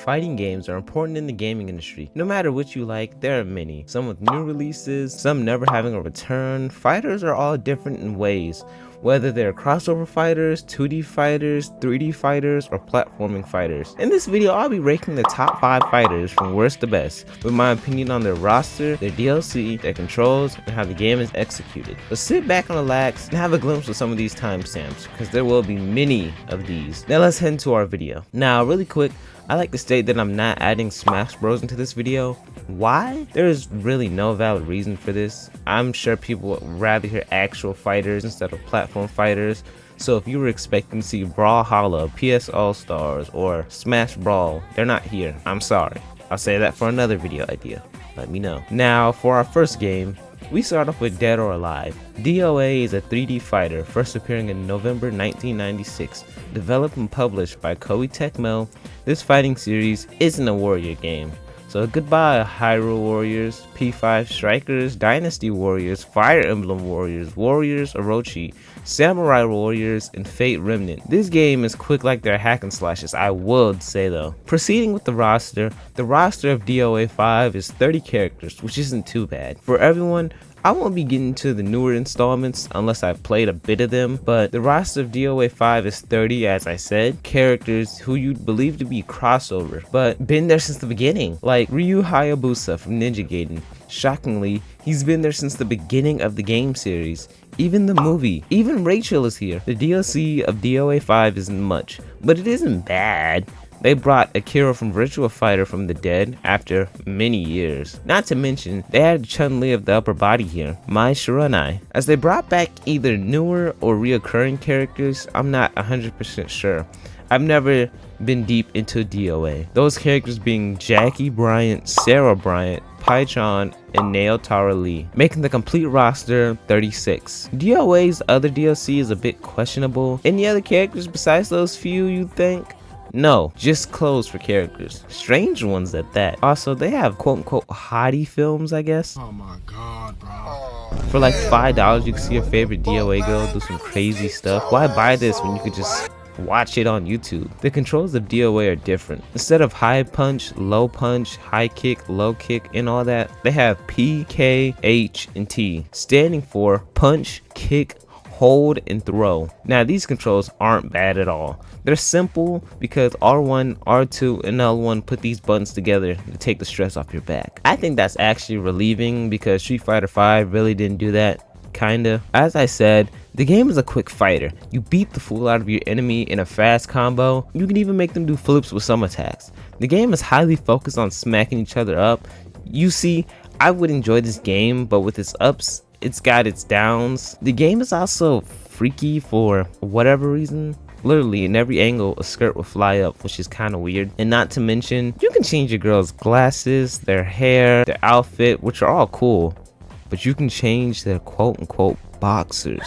fighting games are important in the gaming industry. No matter which you like, there are many. Some with new releases, some never having a return. Fighters are all different in ways, whether they're crossover fighters, 2D fighters, 3D fighters, or platforming fighters. In this video, I'll be ranking the top 5 fighters from worst to best, with my opinion on their roster, their DLC, their controls, and how the game is executed. So sit back and relax and have a glimpse of some of these timestamps, because there will be many of these. Now let's head into our video. Now really quick, I like to state that I'm not adding Smash Bros into this video. Why? There is really no valid reason for this. I'm sure people would rather hear actual fighters instead of platform fighters. So if you were expecting to see Brawlhalla, PS All-Stars, or Smash Brawl, they're not here. I'm sorry. I'll say that for another video idea. Let me know. Now for our first game, we start off with Dead or Alive. DOA is a 3D fighter, first appearing in November 1996. Developed and published by Koei Tecmo, this fighting series isn't a warrior game. So goodbye Hyrule Warriors, P5 Strikers, Dynasty Warriors, Fire Emblem Warriors, Warriors Orochi, Samurai Warriors, and Fate Remnant. This game is quick like their hack and slashes, I would say though. Proceeding with the roster of DOA 5 is 30 characters, which isn't too bad. For everyone, I won't be getting to the newer installments unless I've played a bit of them, but the roster of DOA 5 is 30, as I said, characters who you'd believe to be crossover, but been there since the beginning, like Ryu Hayabusa from Ninja Gaiden. Shockingly, he's been there since the beginning of the game series. Even the movie, even Rachel is here. The DLC of DOA 5 isn't much, but it isn't bad. They brought Akira from Virtua Fighter from the dead after many years. Not to mention, they had Chun-Li of the upper body here, Mai Shiranui. As they brought back either newer or reoccurring characters, I'm not 100% sure. I've never been deep into DOA. Those characters being Jackie Bryant, Sarah Bryant, Pai-chan, and Naotaro Lee, making the complete roster 36. DOA's other DLC is a bit questionable. Any other characters besides those few, you think? No, just clothes for characters. Strange ones at that. Also, they have quote-unquote hottie films, I guess. Oh my god, bro. For like $5, you can see your favorite DOA girl do some crazy stuff. Why buy this when you could just watch it on YouTube? The controls of DOA are different. Instead of high punch, high kick, low kick, and all that, they have P, K, H, and T, standing for punch, kick, hold, and throw. Now these controls aren't bad at all. They're simple because R1, R2, and L1 put these buttons together to take the stress off your back. I think that's actually relieving because Street Fighter V really didn't do that, kinda. As I said, the game is a quick fighter. You beat the fool out of your enemy in a fast combo. You can even make them do flips with some attacks. The game is highly focused on smacking each other up. You see, I would enjoy this game, but with its ups, it's got its downs. The game is also freaky for whatever reason. Literally in every angle a skirt will fly up, which is kind of weird. And not to mention, you can change your girl's glasses, their hair, their outfit, which are all cool, but you can change their quote-unquote boxers.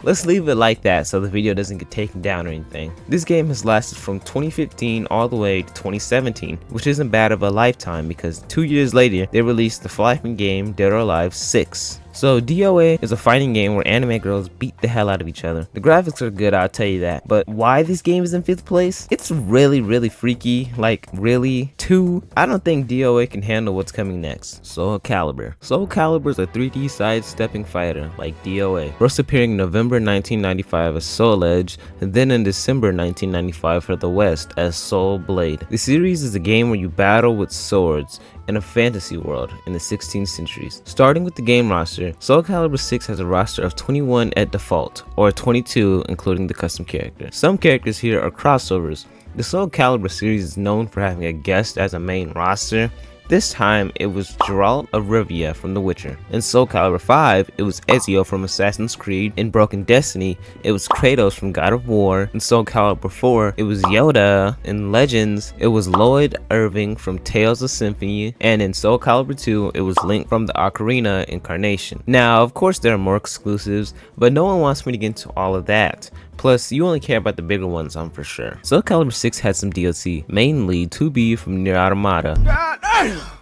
Let's leave it like that so the video doesn't get taken down or anything. This game has lasted from 2015 all the way to 2017, which isn't bad of a lifetime because 2 years later they released the fighting game Dead or Alive 6. So DOA is a fighting game where anime girls beat the hell out of each other. The graphics are good, I'll tell you that. But why this game is in 5th place? It's really freaky. Like, really? 2, I don't think DOA can handle what's coming next. Soul Calibur. Soul Calibur is a 3D side-stepping fighter like DOA. First appearing in November 1995 as Soul Edge, and then in December 1995 for the West as Soul Blade. The series is a game where you battle with swords in a fantasy world in the 16th centuries. Starting with the game roster, Soul Calibur 6 has a roster of 21 at default, or 22 including the custom character. Some characters here are crossovers. The Soul Calibur series is known for having a guest as a main roster. This time, it was Geralt of Rivia from The Witcher. In Soul Calibur 5, it was Ezio from Assassin's Creed. In Broken Destiny, it was Kratos from God of War. In Soul Calibur 4, it was Yoda. In Legends, it was Lloyd Irving from Tales of Symphonia. And in Soul Calibur 2, it was Link from the Ocarina Incarnation. Now, of course, there are more exclusives, but no one wants me to get into all of that. Plus, you only care about the bigger ones, I'm for sure. Soul Calibur 6 had some DLC, mainly 2B from Nier Automata,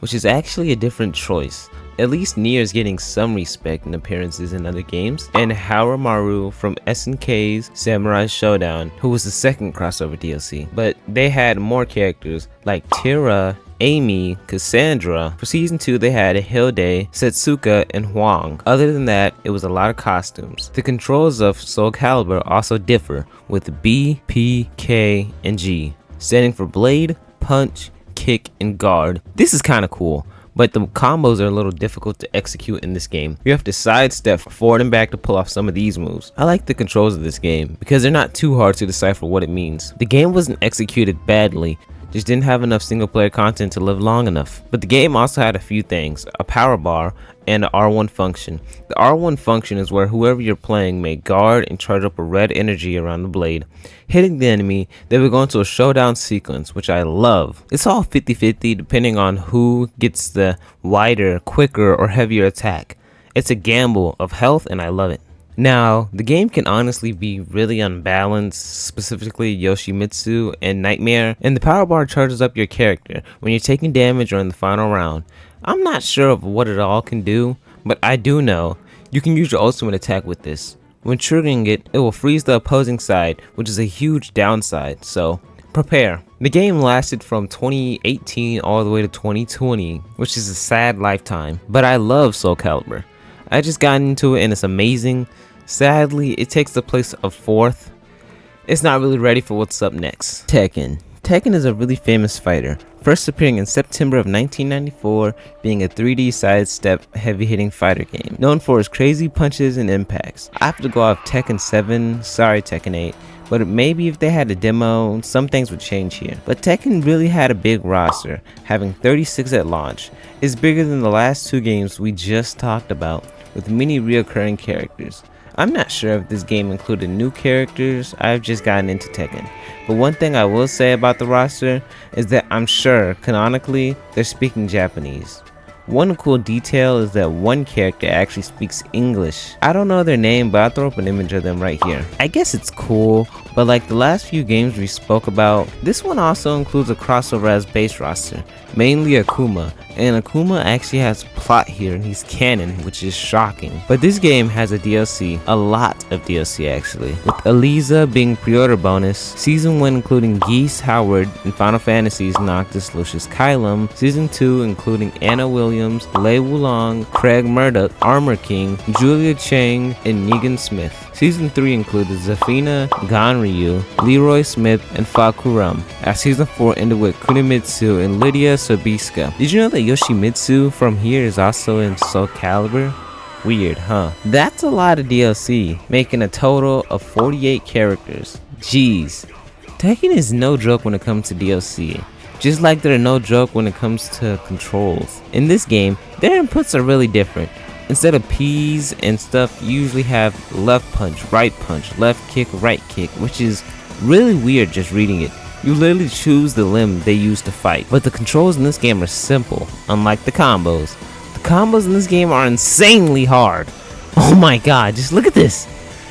which is actually a different choice. at least Nier is getting some respect and appearances in other games, and Haramaru from SNK's Samurai Showdown, who was the second crossover DLC. But they had more characters like Tira, Amy, Cassandra. For season 2 they had Hilde, Setsuka, and Huang. Other than that, it was a lot of costumes. The controls of Soul Calibur also differ, with B, P, K, and G, standing for blade, punch, kick, and guard. This is kinda cool, but the combos are a little difficult to execute in this game. You have to sidestep forward and back to pull off some of these moves. I like the controls of this game because they're not too hard to decipher what it means. The game wasn't executed badly, just didn't have enough single player content to live long enough. But the game also had a few things: a power bar and an R1 function. The R1 function is where whoever you're playing may guard and charge up a red energy around the blade. Hitting the enemy, they will go into a showdown sequence, which I love. It's all 50-50 depending on who gets the wider, quicker, or heavier attack. It's a gamble of health and I love it. Now, the game can honestly be really unbalanced, specifically Yoshimitsu and Nightmare, and the power bar charges up your character when you're taking damage or in the final round. I'm not sure of what it all can do, but I do know you can use your ultimate attack with this. When triggering it, it will freeze the opposing side, which is a huge downside, so prepare. The game lasted from 2018 all the way to 2020, which is a sad lifetime, but I love Soul Calibur. I just got into it and it's amazing. Sadly, it takes the place of 4th. It's not really ready for what's up next. Tekken. Tekken is a really famous fighter, first appearing in September of 1994, being a 3D sidestep heavy-hitting fighter game, known for its crazy punches and impacts. I have to go off Tekken 7, sorry Tekken 8, but maybe if they had a demo, some things would change here. But Tekken really had a big roster, having 36 at launch. It's bigger than the last 2 games we just talked about, with many reoccurring characters. I'm not sure if this game included new characters. I've just gotten into Tekken. But one thing I will say about the roster is that I'm sure, canonically, they're speaking Japanese. One cool detail is that one character actually speaks English. I don't know their name, but I'll throw up an image of them right here. I guess it's cool, but like the last few games we spoke about, this one also includes a crossover as base roster, mainly Akuma. And Akuma actually has plot here and he's canon, which is shocking. But this game has a DLC, a lot of DLC actually, with Eliza being pre-order bonus, Season 1 including Geese Howard and Final Fantasy's Noctis Lucius Kylum, Season 2 including Anna Williams, Lei Wulong, Craig Murdoch, Armor King, Julia Chang, and Negan Smith. Season 3 included Zafina, Ganryu, Leroy Smith, and Fakuram, as Season 4 ended with Kunimitsu and Lydia Sobiska. Did you know that Yoshimitsu from here is also in Soul Calibur? Weird, huh? That's a lot of DLC, making a total of 48 characters. Jeez. Tekken is no joke when it comes to DLC. Just like they're no joke when it comes to controls. In this game, their inputs are really different. Instead of P's and stuff, you usually have left punch, left kick, right kick, which is really weird just reading it. You literally choose the limb they use to fight. But the controls in this game are simple, unlike the combos. The combos in this game are insanely hard. Oh my god, just look at this.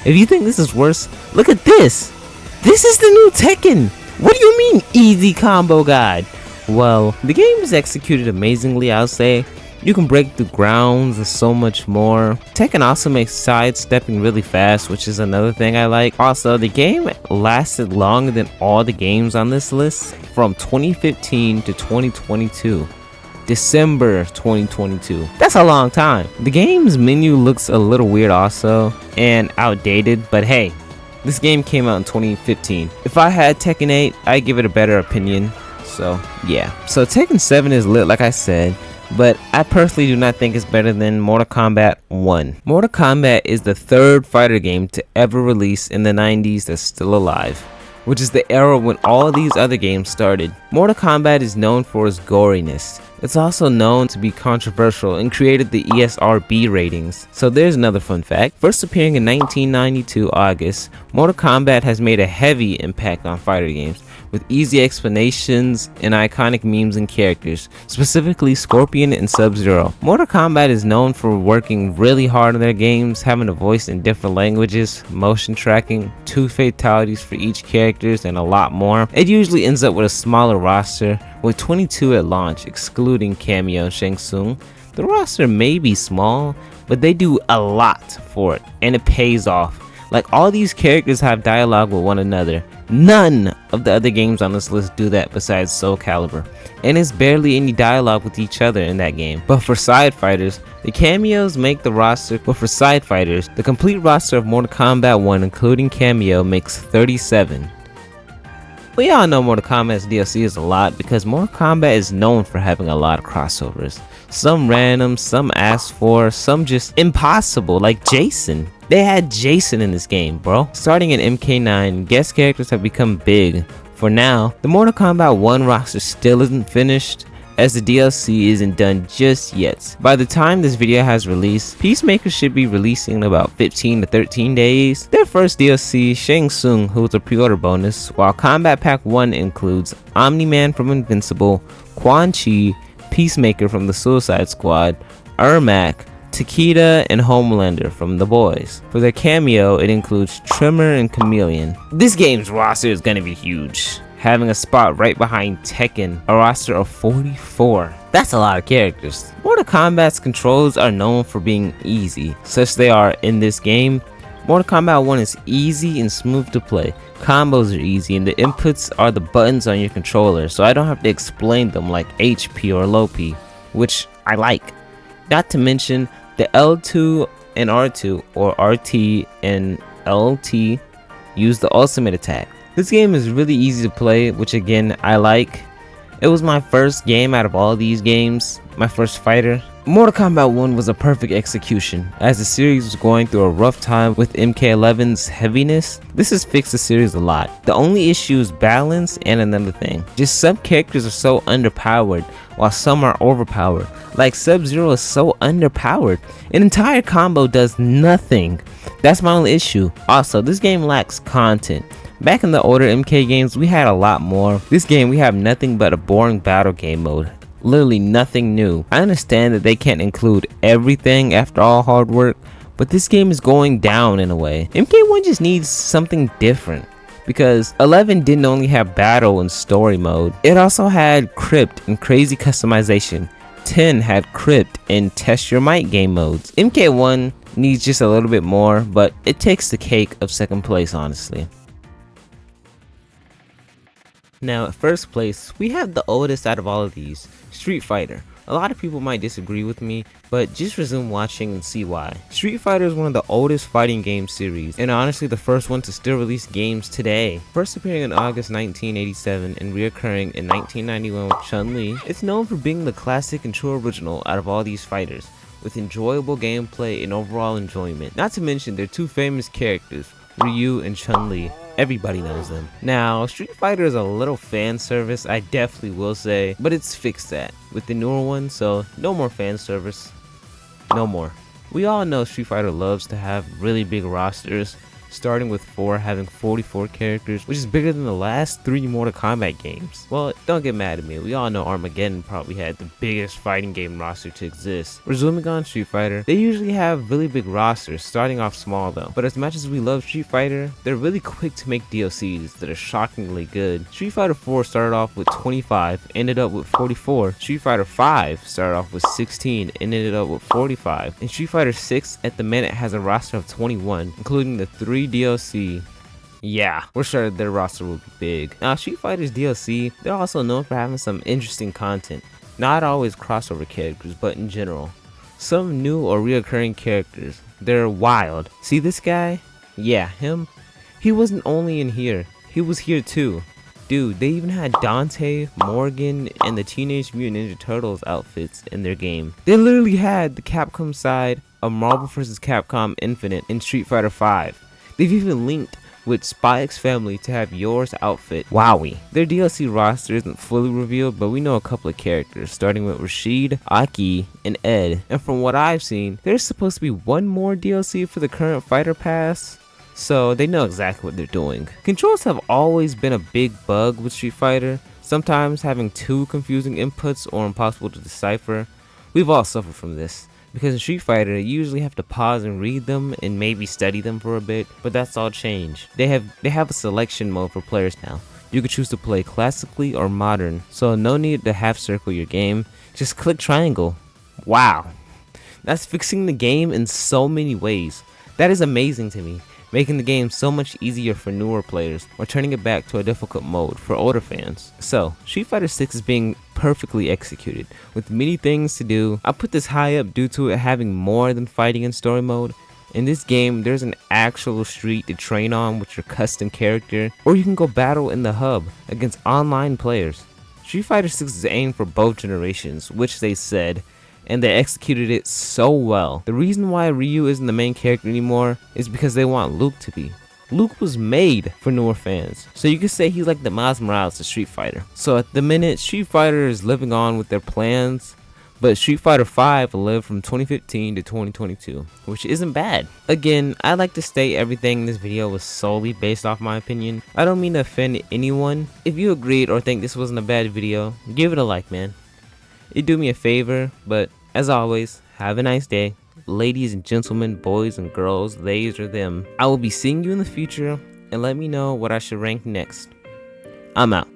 If you think this is worse, look at this. This is the new Tekken. What do you mean, easy combo guide? Well, the game is executed amazingly, I'll say. You can break through grounds and so much more. Tekken also makes sidestepping really fast, which is another thing I like. Also, the game lasted longer than all the games on this list, from 2015 to 2022. December 2022. That's a long time. The game's menu looks a little weird also, and outdated, but hey, this game came out in 2015. If I had Tekken 8, I'd give it a better opinion. So yeah. So Tekken 7 is lit, like I said, but I personally do not think it's better than Mortal Kombat 1. Mortal Kombat is the third fighter game to ever release in the 90s that's still alive, which is the era when all of these other games started. Mortal Kombat is known for its goriness. It's also known to be controversial and created the ESRB ratings. So there's another fun fact. First appearing in 1992 August, Mortal Kombat has made a heavy impact on fighter games, with easy explanations and iconic memes and characters, specifically Scorpion and Sub-Zero. Mortal Kombat is known for working really hard on their games, having a voice in different languages, motion tracking, 2 fatalities for each character, and a lot more. It usually ends up with a smaller roster, with 22 at launch, excluding Cameo and Shang Tsung. The roster may be small, but they do a lot for it, and it pays off. Like, all these characters have dialogue with one another. None of the other games on this list do that besides Soul Calibur, and it's barely any dialogue with each other in that game. But for side fighters, the cameos make the roster. But for side fighters, the complete roster of Mortal Kombat 1 including cameo makes 37. We all know Mortal Kombat's DLC is a lot because Mortal Kombat is known for having a lot of crossovers. Some random, some asked for, some just impossible, like Jason. They had Jason in this game, bro. Starting in MK9, guest characters have become big. For now, the Mortal Kombat 1 roster still isn't finished, as the DLC isn't done just yet. By the time this video has released, Peacemaker should be releasing in about 15 to 13 days. Their first DLC, Shang Tsung, who was a pre-order bonus, while Combat Pack 1 includes Omni-Man from Invincible, Quan Chi, Peacemaker from the Suicide Squad, Ermac, Takeda, and Homelander from The Boys. For their cameo, it includes Tremor and Chameleon. This game's roster is gonna be huge, having a spot right behind Tekken, a roster of 44. That's a lot of characters. Mortal Kombat's controls are known for being easy, such they are in this game. Mortal Kombat 1 is easy and smooth to play. Combos are easy and the inputs are the buttons on your controller, so I don't have to explain them like HP or low P, which I like. Not to mention the L2 and R2, or RT and LT, use the ultimate attack. This game is really easy to play, which again I like. It was my first game out of all these games, my first fighter. Mortal Kombat 1 was a perfect execution, as the series was going through a rough time with MK11's heaviness. This has fixed the series a lot. The only issue is balance and another thing. Just some characters are so underpowered, while some are overpowered. Like Sub-Zero is so underpowered. An entire combo does nothing. That's my only issue. Also, this game lacks content. Back in the older MK games, we had a lot more. This game, we have nothing but a boring battle game mode. Literally nothing new. I understand that they can't include everything after all hard work, but this game is going down in a way. MK1 just needs something different, because 11 didn't only have battle and story mode, it also had crypt and crazy customization. 10 had crypt and test your might game modes. MK1 needs just a little bit more, but it takes the cake of second place, honestly. Now at first place, we have the oldest out of all of these, Street Fighter. A lot of people might disagree with me, but just resume watching and see why. Street Fighter is one of the oldest fighting game series, and honestly the first one to still release games today. First appearing in August 1987 and reoccurring in 1991 with Chun-Li, it's known for being the classic and true original out of all these fighters, with enjoyable gameplay and overall enjoyment. Not to mention their two famous characters, Ryu and Chun-Li. Everybody knows them. Now, Street Fighter is a little fan service, I definitely will say, but it's fixed that with the newer one, so no more fan service. No more. We all know Street Fighter loves to have really big rosters, starting with 4 having 44 characters, which is bigger than the last 3 Mortal Kombat games. Well, don't get mad at me, we all know Armageddon probably had the biggest fighting game roster to exist. Resuming on Street Fighter, they usually have really big rosters, starting off small though. But as much as we love Street Fighter, they're really quick to make DLCs that are shockingly good. Street Fighter 4 started off with 25, ended up with 44. Street Fighter 5 started off with 16, and ended up with 45. And Street Fighter 6 at the minute has a roster of 21, including the 3 DLC. Yeah, we're sure their roster will be big. Now, Street Fighter's DLC, they're also known for having some interesting content. Not always crossover characters, but in general. Some new or reoccurring characters. They're wild. See this guy? Yeah, him. He wasn't only in here, he was here too. Dude, they even had Dante, Morgan, and the Teenage Mutant Ninja Turtles outfits in their game. They literally had the Capcom side of Marvel vs. Capcom Infinite in Street Fighter 5. They've even linked with Spy X Family to have Yours outfit. Wowie. Their DLC roster isn't fully revealed, but we know a couple of characters, starting with Rashid, Aki, and Ed. And from what I've seen, there's supposed to be one more DLC for the current Fighter Pass, so they know exactly what they're doing. Controls have always been a big bug with Street Fighter, sometimes having too confusing inputs or impossible to decipher. We've all suffered from this, because in Street Fighter you usually have to pause and read them and maybe study them for a bit, but that's all changed. They have a selection mode for players now. You can choose to play classically or modern, so no need to half circle your game, just click triangle. Wow. That's fixing the game in so many ways. That is amazing to me, making the game so much easier for newer players or turning it back to a difficult mode for older fans. So, Street Fighter 6 is being perfectly executed, with many things to do. I put this high up due to it having more than fighting in story mode. In this game, there's an actual street to train on with your custom character, or you can go battle in the hub against online players. Street Fighter 6 is aimed for both generations, which they said, and they executed it so well. The reason why Ryu isn't the main character anymore is because they want Luke to be. Luke was made for newer fans, so you could say he's like the Miles Morales to Street Fighter. So at the minute, Street Fighter is living on with their plans, but Street Fighter V lived from 2015 to 2022, which isn't bad. Again, I'd like to state everything in this video was solely based off my opinion. I don't mean to offend anyone. If you agreed or think this wasn't a bad video, give it a like, man. It'd do me a favor, but as always, have a nice day. Ladies and gentlemen, boys and girls, theys or them. I will be seeing you in the future, and let me know what I should rank next. I'm out.